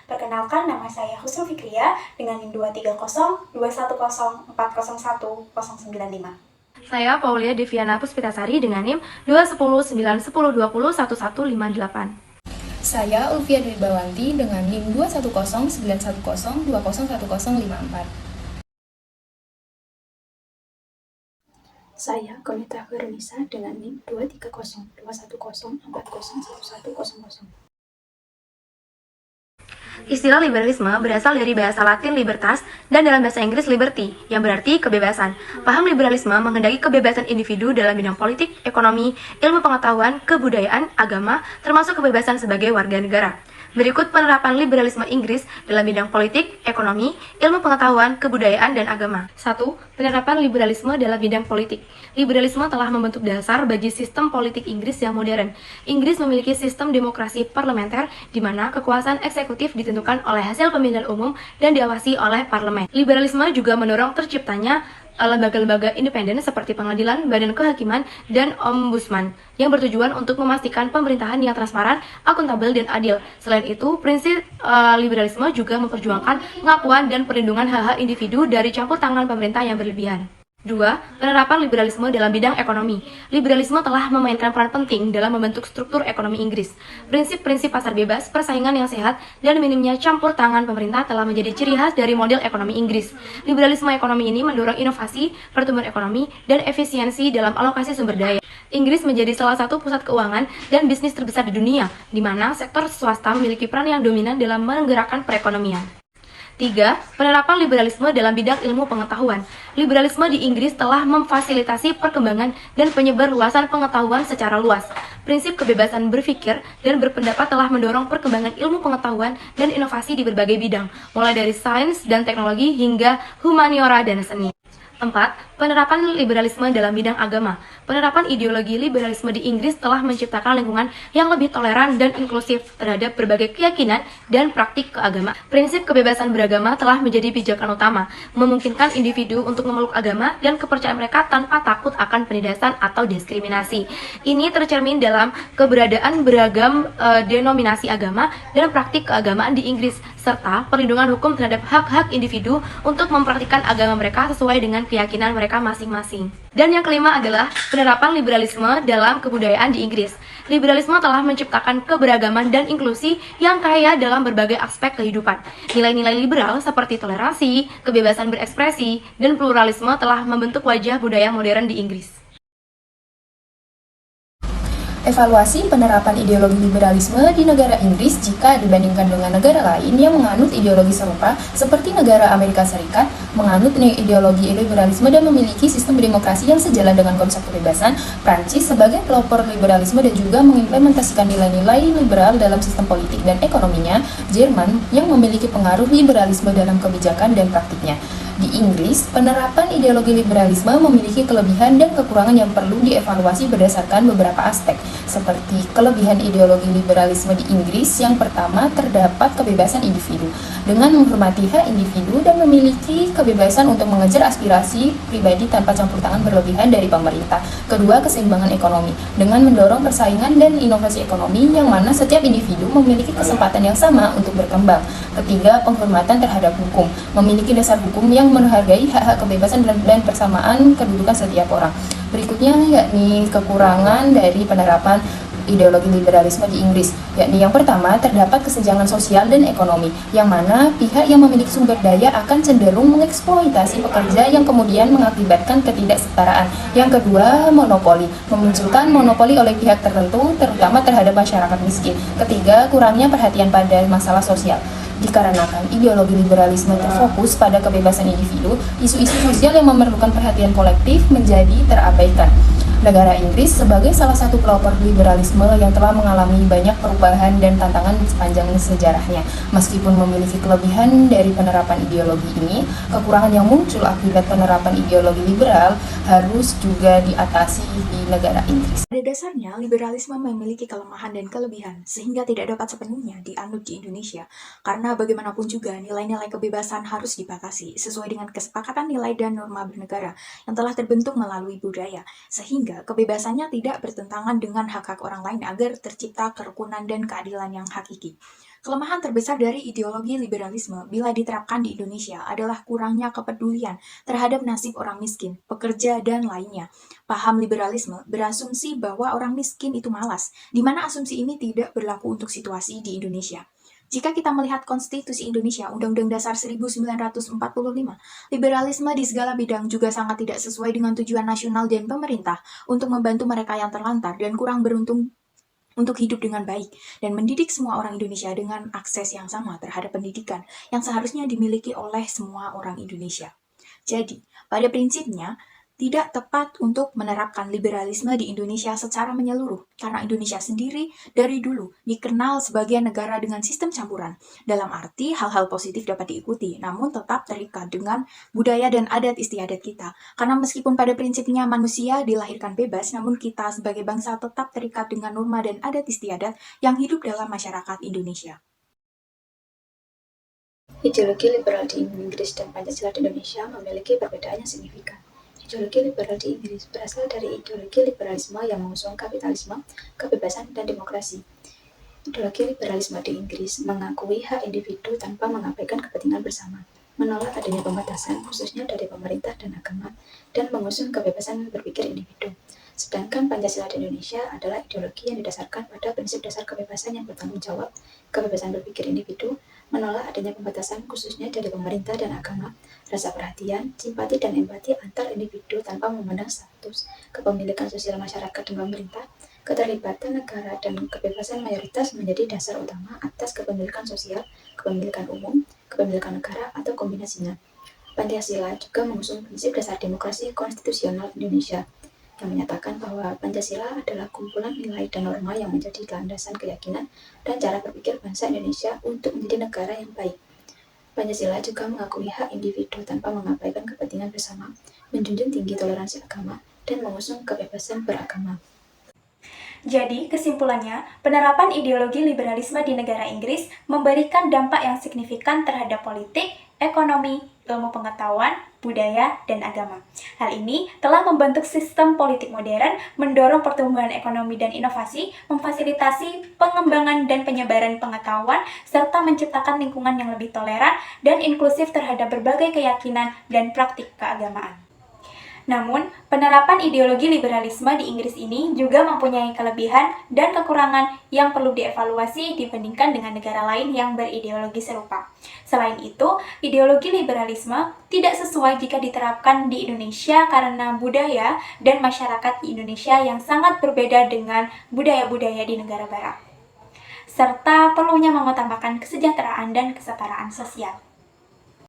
Perkenalkan, nama saya Husnul Fikria dengan NIM 23021040195. Saya Paulia Deviana Puspitasari dengan NIM 2109102011158. Saya Ulfia Dwibawanti dengan NIM 2109102011054. Saya Konita Veronisa dengan NIM 2302104011100. Istilah liberalisme berasal dari bahasa Latin libertas dan dalam bahasa Inggris liberty, yang berarti kebebasan. Paham liberalisme menghendaki kebebasan individu dalam bidang politik, ekonomi, ilmu pengetahuan, kebudayaan, agama, termasuk kebebasan sebagai warga negara. Berikut penerapan liberalisme Inggris dalam bidang politik, ekonomi, ilmu pengetahuan, kebudayaan, dan agama. 1. Penerapan liberalisme dalam bidang politik. Liberalisme telah membentuk dasar bagi sistem politik Inggris yang modern. Inggris memiliki sistem demokrasi parlementer di mana kekuasaan eksekutif ditentukan oleh hasil pemilihan umum dan diawasi oleh parlemen. Liberalisme juga mendorong terciptanya lembaga-lembaga independen seperti pengadilan, badan kehakiman, dan ombudsman yang bertujuan untuk memastikan pemerintahan yang transparan, akuntabel, dan adil. Selain itu, prinsip liberalisme juga memperjuangkan pengakuan dan perlindungan hak-hak individu dari campur tangan pemerintah yang berlebihan. 2. Penerapan liberalisme dalam bidang ekonomi. Liberalisme telah memainkan peran penting dalam membentuk struktur ekonomi Inggris. Prinsip-prinsip pasar bebas, persaingan yang sehat, dan minimnya campur tangan pemerintah telah menjadi ciri khas dari model ekonomi Inggris. Liberalisme ekonomi ini mendorong inovasi, pertumbuhan ekonomi, dan efisiensi dalam alokasi sumber daya. Inggris menjadi salah satu pusat keuangan dan bisnis terbesar di dunia, di mana sektor swasta memiliki peran yang dominan dalam menggerakkan perekonomian. 3. Penerapan liberalisme dalam bidang ilmu pengetahuan. Liberalisme di Inggris telah memfasilitasi perkembangan dan penyebarluasan pengetahuan secara luas. Prinsip kebebasan berpikir dan berpendapat telah mendorong perkembangan ilmu pengetahuan dan inovasi di berbagai bidang, mulai dari sains dan teknologi hingga humaniora dan seni. 4. Penerapan liberalisme dalam bidang agama. Penerapan ideologi liberalisme di Inggris telah menciptakan lingkungan yang lebih toleran dan inklusif terhadap berbagai keyakinan dan praktik keagamaan. Prinsip kebebasan beragama telah menjadi pijakan utama, memungkinkan individu untuk memeluk agama dan kepercayaan mereka tanpa takut akan penindasan atau diskriminasi. Ini tercermin dalam keberadaan beragam denominasi agama dan praktik keagamaan di Inggris, serta perlindungan hukum terhadap hak-hak individu untuk mempraktikkan agama mereka sesuai dengan keyakinan mereka masing-masing. Dan yang kelima adalah penerapan liberalisme dalam kebudayaan di Inggris. Liberalisme telah menciptakan keberagaman dan inklusi yang kaya dalam berbagai aspek kehidupan. Nilai-nilai liberal seperti toleransi, kebebasan berekspresi, dan pluralisme telah membentuk wajah budaya modern di Inggris. Evaluasi penerapan ideologi liberalisme di negara Inggris jika dibandingkan dengan negara lain yang menganut ideologi serupa seperti negara Amerika Serikat, menganut ideologi liberalisme dan memiliki sistem demokrasi yang sejalan dengan konsep kebebasan. Prancis sebagai pelopor liberalisme dan juga mengimplementasikan nilai-nilai liberal dalam sistem politik dan ekonominya. Jerman yang memiliki pengaruh liberalisme dalam kebijakan dan praktiknya. Di Inggris, penerapan ideologi liberalisme memiliki kelebihan dan kekurangan yang perlu dievaluasi berdasarkan beberapa aspek, seperti kelebihan ideologi liberalisme di Inggris. Yang pertama, terdapat kebebasan individu, dengan menghormati hak individu dan memiliki kebebasan untuk mengejar aspirasi pribadi tanpa campur tangan berlebihan dari pemerintah. Kedua, keseimbangan ekonomi, dengan mendorong persaingan dan inovasi ekonomi yang mana setiap individu memiliki kesempatan yang sama untuk berkembang. Ketiga, penghormatan terhadap hukum, memiliki dasar hukum yang menghargai hak-hak kebebasan dan persamaan kedudukan setiap orang. Berikutnya yakni kekurangan dari penerapan ideologi liberalisme di Inggris, yakni yang pertama, terdapat kesenjangan sosial dan ekonomi, yang mana pihak yang memiliki sumber daya akan cenderung mengeksploitasi pekerja yang kemudian mengakibatkan ketidaksetaraan. Yang kedua, monopoli, memunculkan monopoli oleh pihak tertentu, terutama terhadap masyarakat miskin. Ketiga, kurangnya perhatian pada masalah sosial. Dikarenakan ideologi liberalisme terfokus pada kebebasan individu, isu-isu sosial yang memerlukan perhatian kolektif menjadi terabaikan. Negara Inggris sebagai salah satu pelopor liberalisme yang telah mengalami banyak perubahan dan tantangan sepanjang sejarahnya. Meskipun memiliki kelebihan dari penerapan ideologi ini, kekurangan yang muncul akibat penerapan ideologi liberal harus juga diatasi di negara Inggris. Pada dasarnya, liberalisme memiliki kelemahan dan kelebihan, sehingga tidak dapat sepenuhnya dianut di Indonesia. Karena bagaimanapun juga, nilai-nilai kebebasan harus dibatasi sesuai dengan kesepakatan nilai dan norma bernegara yang telah terbentuk melalui budaya, sehingga kebebasannya tidak bertentangan dengan hak-hak orang lain agar tercipta kerukunan dan keadilan yang hakiki. Kelemahan terbesar dari ideologi liberalisme bila diterapkan di Indonesia adalah kurangnya kepedulian terhadap nasib orang miskin, pekerja, dan lainnya. Paham liberalisme berasumsi bahwa orang miskin itu malas, di mana asumsi ini tidak berlaku untuk situasi di Indonesia. Jika kita melihat Konstitusi Indonesia, Undang-Undang Dasar 1945, liberalisme di segala bidang juga sangat tidak sesuai dengan tujuan nasional dan pemerintah untuk membantu mereka yang terlantar dan kurang beruntung untuk hidup dengan baik dan mendidik semua orang Indonesia dengan akses yang sama terhadap pendidikan yang seharusnya dimiliki oleh semua orang Indonesia. Jadi, pada prinsipnya, tidak tepat untuk menerapkan liberalisme di Indonesia secara menyeluruh, karena Indonesia sendiri dari dulu dikenal sebagai negara dengan sistem campuran. Dalam arti, hal-hal positif dapat diikuti, namun tetap terikat dengan budaya dan adat istiadat kita. Karena meskipun pada prinsipnya manusia dilahirkan bebas, namun kita sebagai bangsa tetap terikat dengan norma dan adat istiadat yang hidup dalam masyarakat Indonesia. Ideologi liberal di Inggris dan Pancasila di Indonesia memiliki perbedaan yang signifikan. Ideologi liberal di Inggris berasal dari ideologi liberalisme yang mengusung kapitalisme, kebebasan, dan demokrasi. Ideologi liberalisme di Inggris mengakui hak individu tanpa mengabaikan kepentingan bersama, menolak adanya pembatasan khususnya dari pemerintah dan agama, dan mengusung kebebasan berpikir individu. Sedangkan Pancasila di Indonesia adalah ideologi yang didasarkan pada prinsip dasar kebebasan yang bertanggung jawab, kebebasan berpikir individu, menolak adanya pembatasan khususnya dari pemerintah dan agama, rasa perhatian, simpati, dan empati antar individu tanpa memandang status, kepemilikan sosial masyarakat dan pemerintah, keterlibatan negara, dan kebebasan mayoritas menjadi dasar utama atas kepemilikan sosial, kepemilikan umum, kepemilikan negara, atau kombinasinya. Pancasila juga mengusung prinsip dasar demokrasi konstitusional Indonesia, yang menyatakan bahwa Pancasila adalah kumpulan nilai dan norma yang menjadi landasan keyakinan dan cara berpikir bangsa Indonesia untuk menjadi negara yang baik. Pancasila juga mengakui hak individu tanpa mengabaikan kepentingan bersama, menjunjung tinggi toleransi agama, dan mengusung kebebasan beragama. Jadi, kesimpulannya, penerapan ideologi liberalisme di negara Inggris memberikan dampak yang signifikan terhadap politik, ekonomi, ilmu pengetahuan, budaya, dan agama. Hal ini telah membentuk sistem politik modern, mendorong pertumbuhan ekonomi dan inovasi, memfasilitasi pengembangan dan penyebaran pengetahuan, serta menciptakan lingkungan yang lebih toleran dan inklusif terhadap berbagai keyakinan dan praktik keagamaan. Namun, penerapan ideologi liberalisme di Inggris ini juga mempunyai kelebihan dan kekurangan yang perlu dievaluasi dibandingkan dengan negara lain yang berideologi serupa. Selain itu, ideologi liberalisme tidak sesuai jika diterapkan di Indonesia karena budaya dan masyarakat di Indonesia yang sangat berbeda dengan budaya-budaya di negara barat, serta perlunya mengutamakan kesejahteraan dan kesetaraan sosial.